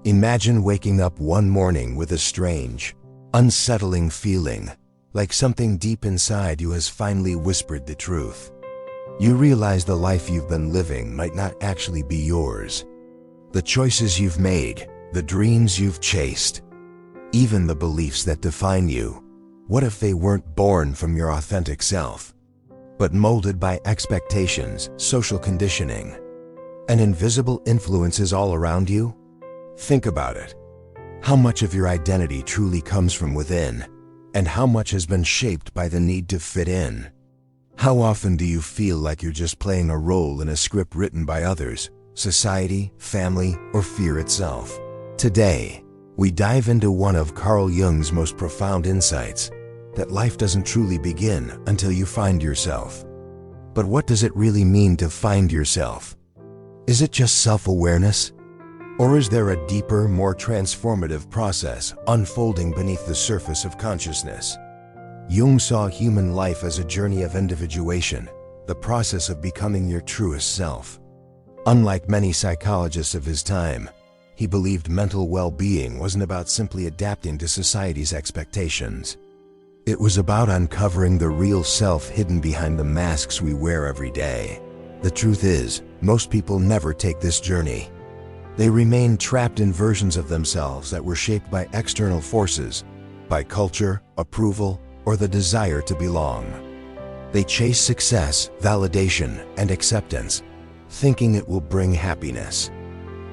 Imagine waking up one morning with a strange, unsettling feeling, like something deep inside you has finally whispered the truth. You realize the life you've been living might not actually be yours. The choices you've made, the dreams you've chased, even the beliefs that define you. What if they weren't born from your authentic self, but molded by expectations, social conditioning, and invisible influences all around you? Think about it. How much of your identity truly comes from within, and how much has been shaped by the need to fit in? How often do you feel like you're just playing a role in a script written by others, society, family, or fear itself? Today, we dive into one of Carl Jung's most profound insights, that life doesn't truly begin until you find yourself. But what does it really mean to find yourself? Is it just self-awareness? Or is there a deeper, more transformative process unfolding beneath the surface of consciousness? Jung saw human life as a journey of individuation, the process of becoming your truest self. Unlike many psychologists of his time, he believed mental well-being wasn't about simply adapting to society's expectations. It was about uncovering the real self hidden behind the masks we wear every day. The truth is, most people never take this journey. They remain trapped in versions of themselves that were shaped by external forces, by culture, approval, or the desire to belong. They chase success, validation, and acceptance, thinking it will bring happiness.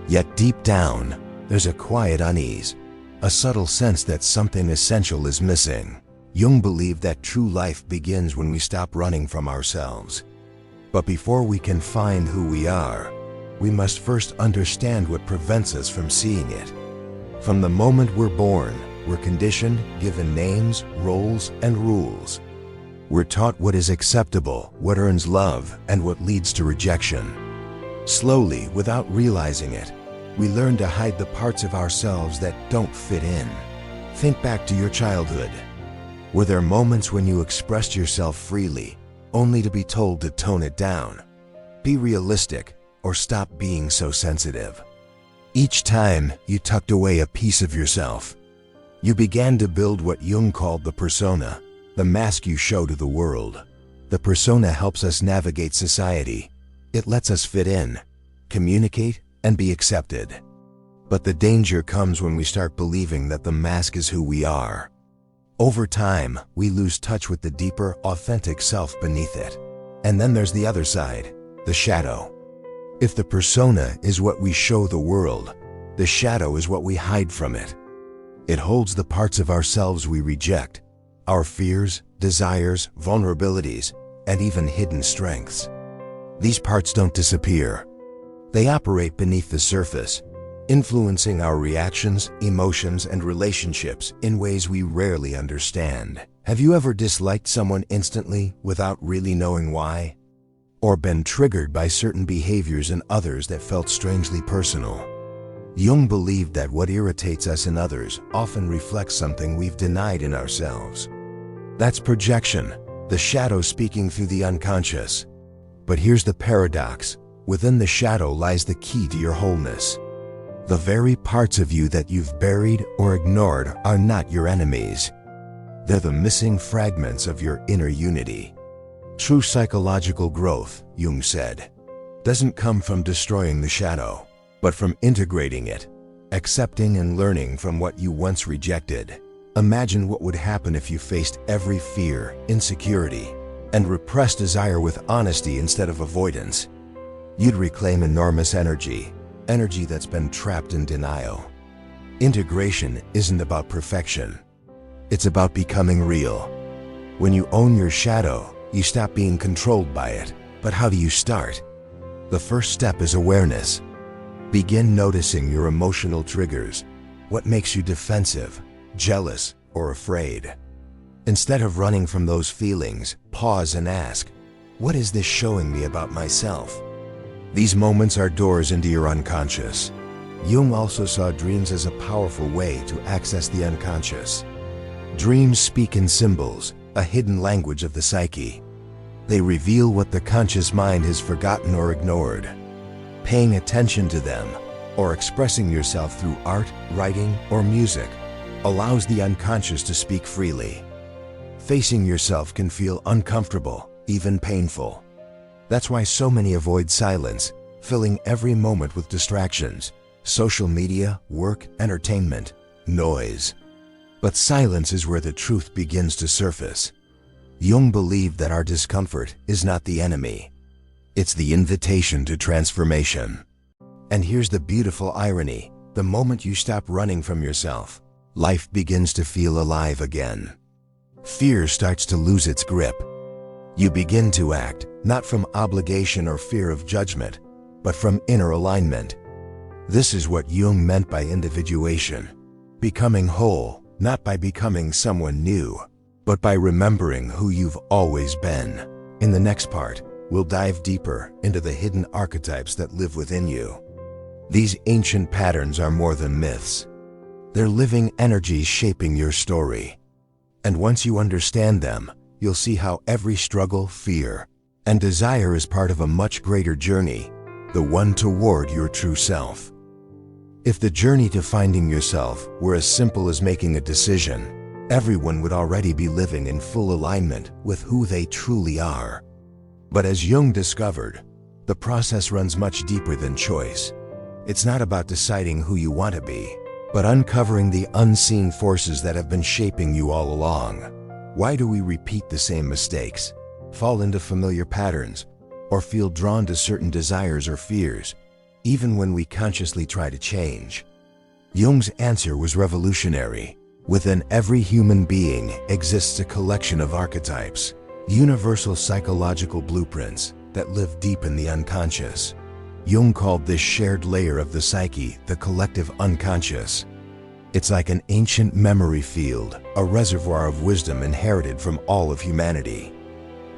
Yet deep down, there's a quiet unease, a subtle sense that something essential is missing. Jung believed that true life begins when we stop running from ourselves. But before we can find who we are, we must first understand what prevents us from seeing it. From the moment we're born, we're conditioned, given names, roles, and rules. We're taught what is acceptable, what earns love, and what leads to rejection. Slowly, without realizing it, we learn to hide the parts of ourselves that don't fit in. Think back to your childhood. Were there moments when you expressed yourself freely, only to be told to tone it down? Be realistic, or stop being so sensitive. Each time, you tucked away a piece of yourself. You began to build what Jung called the persona, the mask you show to the world. The persona helps us navigate society. It lets us fit in, communicate, and be accepted. But the danger comes when we start believing that the mask is who we are. Over time, we lose touch with the deeper, authentic self beneath it. And then there's the other side, the shadow. If the persona is what we show the world, the shadow is what we hide from it. It holds the parts of ourselves we reject, our fears, desires, vulnerabilities, and even hidden strengths. These parts don't disappear. They operate beneath the surface, influencing our reactions, emotions, and relationships in ways we rarely understand. Have you ever disliked someone instantly without really knowing why? Or been triggered by certain behaviors in others that felt strangely personal? Jung believed that what irritates us in others often reflects something we've denied in ourselves. That's projection, the shadow speaking through the unconscious. But here's the paradox. Within the shadow lies the key to your wholeness. The very parts of you that you've buried or ignored are not your enemies. They're the missing fragments of your inner unity. True psychological growth, Jung said, doesn't come from destroying the shadow, but from integrating it, accepting and learning from what you once rejected. Imagine what would happen if you faced every fear, insecurity, and repressed desire with honesty instead of avoidance. You'd reclaim enormous energy that's been trapped in denial. Integration isn't about perfection. It's about becoming real. When you own your shadow, you stop being controlled by it. But how do you start? The first step is awareness. Begin noticing your emotional triggers. What makes you defensive, jealous, or afraid? Instead of running from those feelings, pause and ask, what is this showing me about myself? These moments are doors into your unconscious. Jung also saw dreams as a powerful way to access the unconscious. Dreams speak in symbols, a hidden language of the psyche. They reveal what the conscious mind has forgotten or ignored. Paying attention to them, or expressing yourself through art, writing, or music allows the unconscious to speak freely. Facing yourself can feel uncomfortable, even painful. That's why so many avoid silence, filling every moment with distractions, social media, work, entertainment, noise. But silence is where the truth begins to surface. Jung believed that our discomfort is not the enemy. It's the invitation to transformation. And here's the beautiful irony. The moment you stop running from yourself, life begins to feel alive again. Fear starts to lose its grip. You begin to act, not from obligation or fear of judgment, but from inner alignment. This is what Jung meant by individuation. Becoming whole, not by becoming someone new, but by remembering who you've always been. In the next part, we'll dive deeper into the hidden archetypes that live within you. These ancient patterns are more than myths. They're living energies shaping your story. And once you understand them, you'll see how every struggle, fear, and desire is part of a much greater journey, the one toward your true self. If the journey to finding yourself were as simple as making a decision, everyone would already be living in full alignment with who they truly are. But as Jung discovered, the process runs much deeper than choice. It's not about deciding who you want to be, but uncovering the unseen forces that have been shaping you all along. Why do we repeat the same mistakes, fall into familiar patterns, or feel drawn to certain desires or fears, even when we consciously try to change? Jung's answer was revolutionary. Within every human being exists a collection of archetypes, universal psychological blueprints that live deep in the unconscious. Jung called this shared layer of the psyche the collective unconscious. It's like an ancient memory field, a reservoir of wisdom inherited from all of humanity.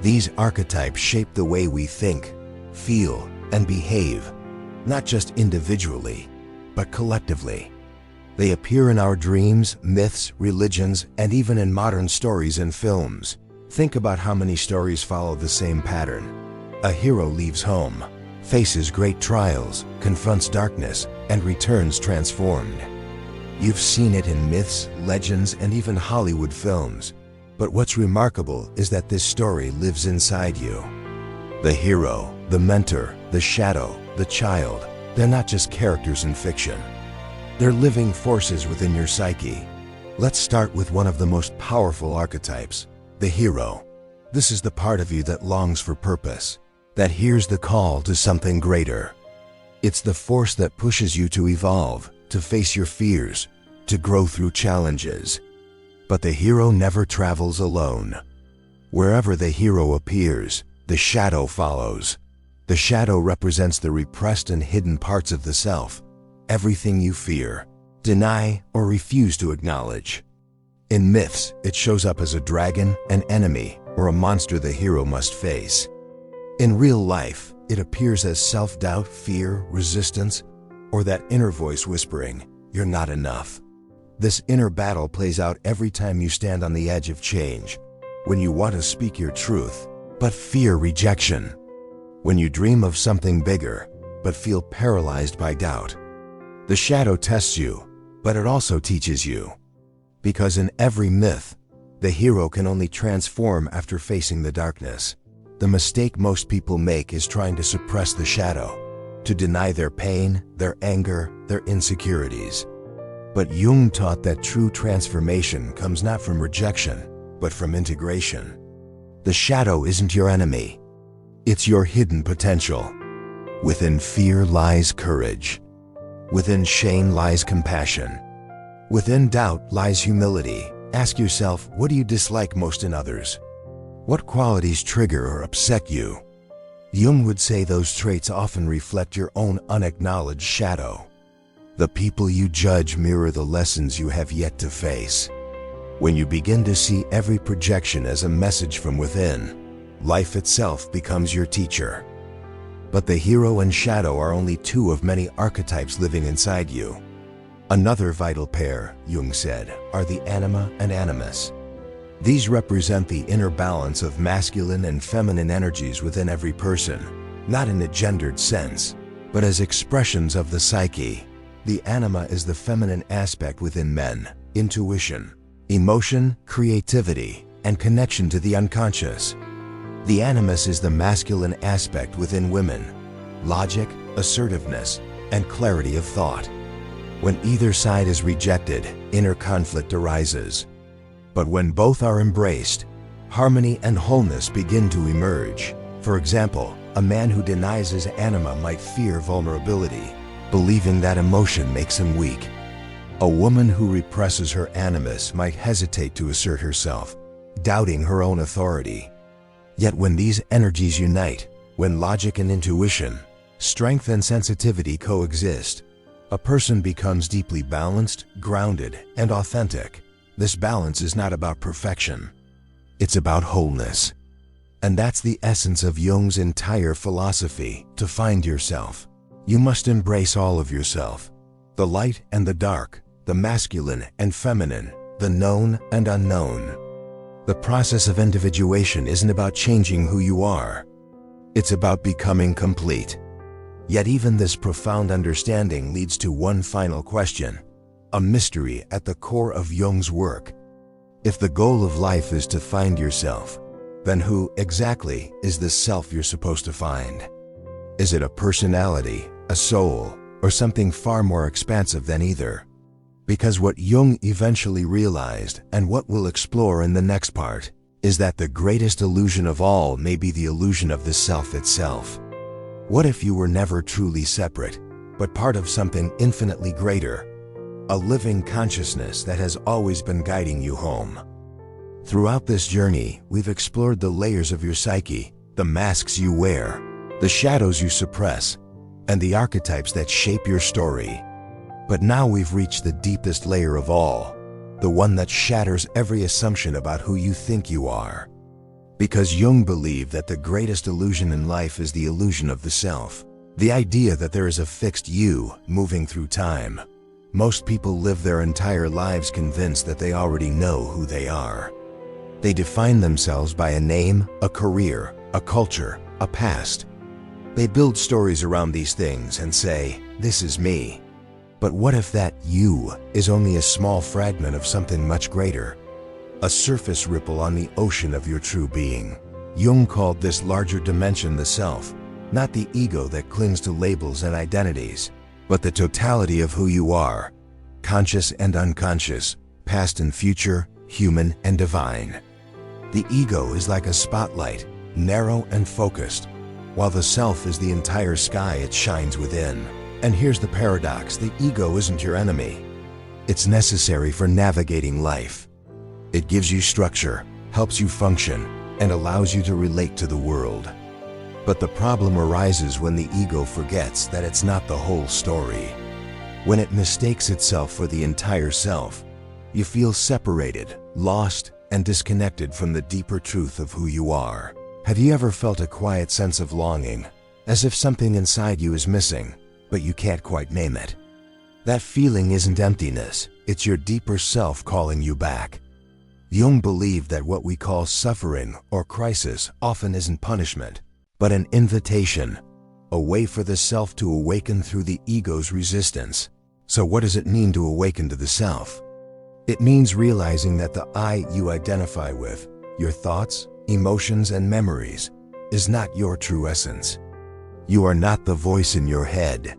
These archetypes shape the way we think, feel, and behave, not just individually, but collectively. They appear in our dreams, myths, religions, and even in modern stories and films. Think about how many stories follow the same pattern. A hero leaves home, faces great trials, confronts darkness, and returns transformed. You've seen it in myths, legends, and even Hollywood films. But what's remarkable is that this story lives inside you. The hero, the mentor, the shadow, the child, they're not just characters in fiction. They're living forces within your psyche. Let's start with one of the most powerful archetypes, the hero. This is the part of you that longs for purpose, that hears the call to something greater. It's the force that pushes you to evolve, to face your fears, to grow through challenges. But the hero never travels alone. Wherever the hero appears, the shadow follows. The shadow represents the repressed and hidden parts of the self, everything you fear, deny, or refuse to acknowledge. In myths, it shows up as a dragon, an enemy, or a monster the hero must face. In real life, it appears as self-doubt, fear, resistance, or that inner voice whispering, "You're not enough." This inner battle plays out every time you stand on the edge of change, when you want to speak your truth, but fear rejection, when you dream of something bigger, but feel paralyzed by doubt. The shadow tests you, but it also teaches you. Because in every myth, the hero can only transform after facing the darkness. The mistake most people make is trying to suppress the shadow, to deny their pain, their anger, their insecurities. But Jung taught that true transformation comes not from rejection, but from integration. The shadow isn't your enemy. It's your hidden potential. Within fear lies courage. Within shame lies compassion. Within doubt lies humility. Ask yourself, what do you dislike most in others? What qualities trigger or upset you? Jung would say those traits often reflect your own unacknowledged shadow. The people you judge mirror the lessons you have yet to face. When you begin to see every projection as a message from within, life itself becomes your teacher. But the hero and shadow are only two of many archetypes living inside you. Another vital pair, Jung said, are the anima and animus. These represent the inner balance of masculine and feminine energies within every person, not in a gendered sense, but as expressions of the psyche. The anima is the feminine aspect within men, intuition, emotion, creativity, and connection to the unconscious. The animus is the masculine aspect within women, logic, assertiveness, and clarity of thought. When either side is rejected, inner conflict arises. But when both are embraced, harmony and wholeness begin to emerge. For example, a man who denies his anima might fear vulnerability, believing that emotion makes him weak. A woman who represses her animus might hesitate to assert herself, doubting her own authority. Yet when these energies unite, when logic and intuition, strength and sensitivity coexist, a person becomes deeply balanced, grounded, and authentic. This balance is not about perfection. It's about wholeness. And that's the essence of Jung's entire philosophy. To find yourself, you must embrace all of yourself. The light and the dark, the masculine and feminine, the known and unknown. The process of individuation isn't about changing who you are. It's about becoming complete. Yet even this profound understanding leads to one final question, a mystery at the core of Jung's work. If the goal of life is to find yourself, then who exactly is the self you're supposed to find? Is it a personality, a soul, or something far more expansive than either? Because what Jung eventually realized, and what we'll explore in the next part, is that the greatest illusion of all may be the illusion of the self itself. What if you were never truly separate, but part of something infinitely greater? A living consciousness that has always been guiding you home. Throughout this journey, we've explored the layers of your psyche, the masks you wear, the shadows you suppress, and the archetypes that shape your story. But now we've reached the deepest layer of all, the one that shatters every assumption about who you think you are. Because Jung believed that the greatest illusion in life is the illusion of the self, the idea that there is a fixed you moving through time. Most people live their entire lives convinced that they already know who they are. They define themselves by a name, a career, a culture, a past. They build stories around these things and say, "This is me." But what if that you is only a small fragment of something much greater? A surface ripple on the ocean of your true being. Jung called this larger dimension the self, not the ego that clings to labels and identities, but the totality of who you are, conscious and unconscious, past and future, human and divine. The ego is like a spotlight, narrow and focused, while the self is the entire sky it shines within. And here's the paradox, the ego isn't your enemy. It's necessary for navigating life. It gives you structure, helps you function, and allows you to relate to the world. But the problem arises when the ego forgets that it's not the whole story. When it mistakes itself for the entire self, you feel separated, lost, and disconnected from the deeper truth of who you are. Have you ever felt a quiet sense of longing, as if something inside you is missing, but you can't quite name it? That feeling isn't emptiness, it's your deeper self calling you back. Jung believed that what we call suffering or crisis often isn't punishment, but an invitation, a way for the self to awaken through the ego's resistance. So what does it mean to awaken to the self? It means realizing that the I you identify with, your thoughts, emotions, and memories, is not your true essence. You are not the voice in your head.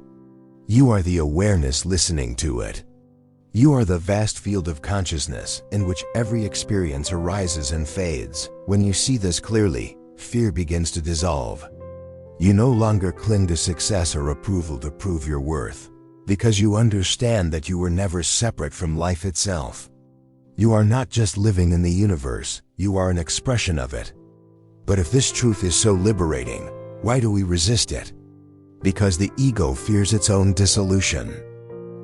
You are the awareness listening to it. You are the vast field of consciousness in which every experience arises and fades. When you see this clearly, fear begins to dissolve. You no longer cling to success or approval to prove your worth, because you understand that you were never separate from life itself. You are not just living in the universe, you are an expression of it. But if this truth is so liberating, why do we resist it? Because the ego fears its own dissolution.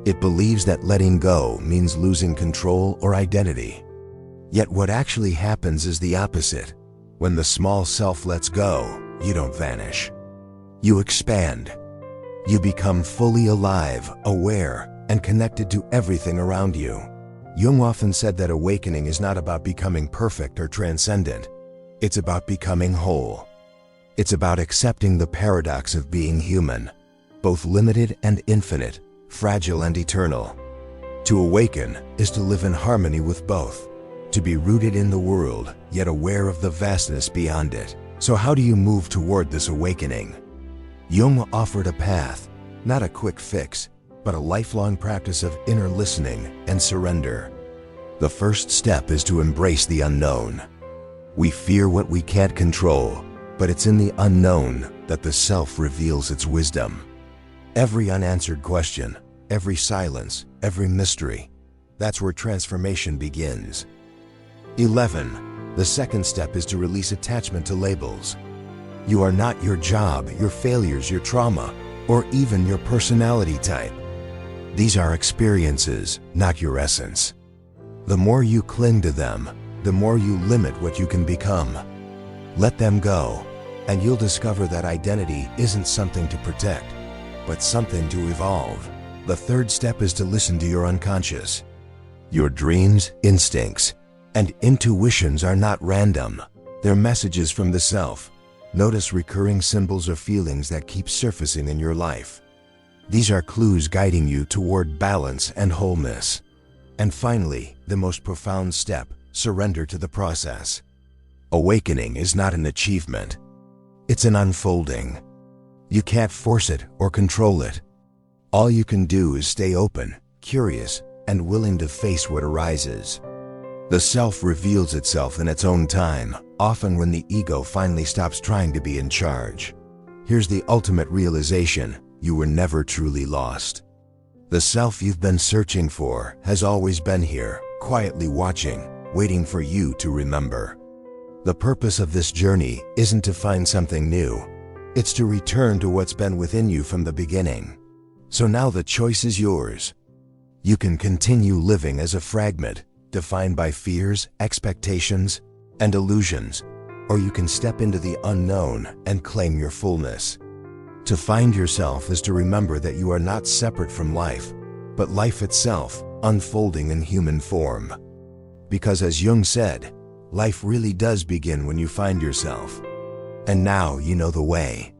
It believes that letting go means losing control or identity. Yet what actually happens is the opposite. When the small self lets go, you don't vanish. You expand. You become fully alive, aware, and connected to everything around you. Jung often said that awakening is not about becoming perfect or transcendent. It's about becoming whole. It's about accepting the paradox of being human. both limited and infinite, fragile and eternal. To awaken is to live in harmony with both, to be rooted in the world, yet aware of the vastness beyond it. So how do you move toward this awakening? Jung offered a path, not a quick fix, but a lifelong practice of inner listening and surrender. The first step is to embrace the unknown. We fear what we can't control, but it's in the unknown that the self reveals its wisdom. Every unanswered question, every silence, every mystery, that's where transformation begins. 11. The second step is to release attachment to labels. You are not your job, your failures, your trauma, or even your personality type. These are experiences, not your essence. The more you cling to them, the more you limit what you can become. Let them go, and you'll discover that identity isn't something to protect, but something to evolve. The third step is to listen to your unconscious. Your dreams, instincts, and intuitions are not random. They're messages from the self. Notice recurring symbols or feelings that keep surfacing in your life. These are clues guiding you toward balance and wholeness. And finally, the most profound step, surrender to the process. Awakening is not an achievement. It's an unfolding. You can't force it or control it. All you can do is stay open, curious, and willing to face what arises. The self reveals itself in its own time, often when the ego finally stops trying to be in charge. Here's the ultimate realization: you were never truly lost. The self you've been searching for has always been here, quietly watching, waiting for you to remember. The purpose of this journey isn't to find something new. It's to return to what's been within you from the beginning. So now the choice is yours. You can continue living as a fragment, defined by fears, expectations, and illusions, or you can step into the unknown and claim your fullness. To find yourself is to remember that you are not separate from life, but life itself, unfolding in human form. Because as Jung said, life really does begin when you find yourself. And now you know the way.